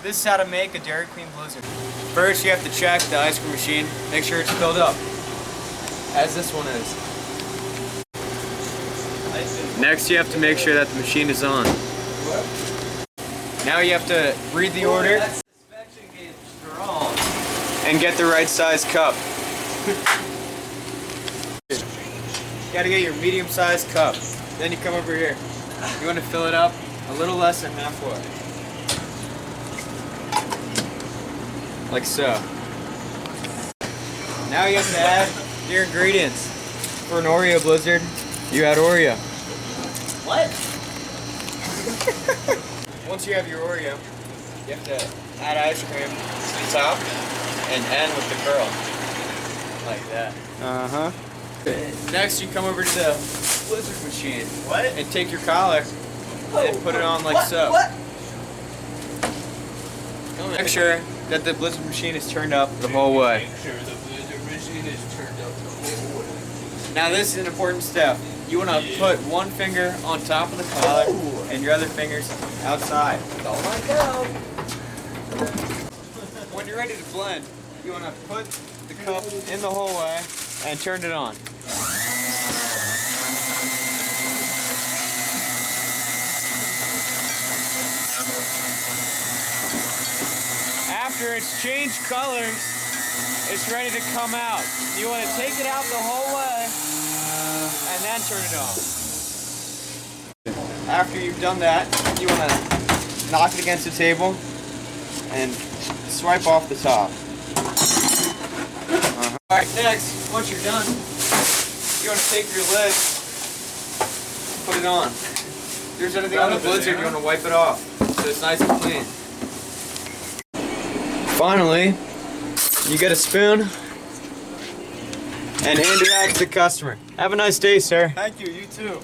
This is how to make a Dairy Queen Blizzard. First, you have to check the ice cream machine, make sure it's filled up, as this one is. Next, you have to make sure that the machine is on. Now you have to read the order and get the right size cup. You gotta get your medium-sized cup. Then you come over here. You want to fill it up a little less than halfway. Like so. Now you have to add your ingredients. For an Oreo Blizzard, you add Oreo. What? Once you have your Oreo, you have to add ice cream to the top and end with the curl. Like that. Uh-huh. Next, you come over to the Blizzard machine. What? And take your collar and put it on like so. What? Make sure that the Blizzard machine is turned up the whole way. Make sure the Blizzard machine is turned up the whole way. Now this is an important step. You want to put one finger on top of the collar and your other fingers outside. Oh my God. When you're ready to blend, you want to put the cup in the whole way and turn it on. After it's changed colors, it's ready to come out. You want to take it out the whole way and then turn it on. After you've done that, you want to knock it against the table and swipe off the top. Alright, next, once you're done, you want to take your lid, put it on. If there's anything on the Blizzard, you want to wipe it off so it's nice and clean. Finally, you get a spoon and hand it out to the customer. Have a nice day, sir. Thank you, you too.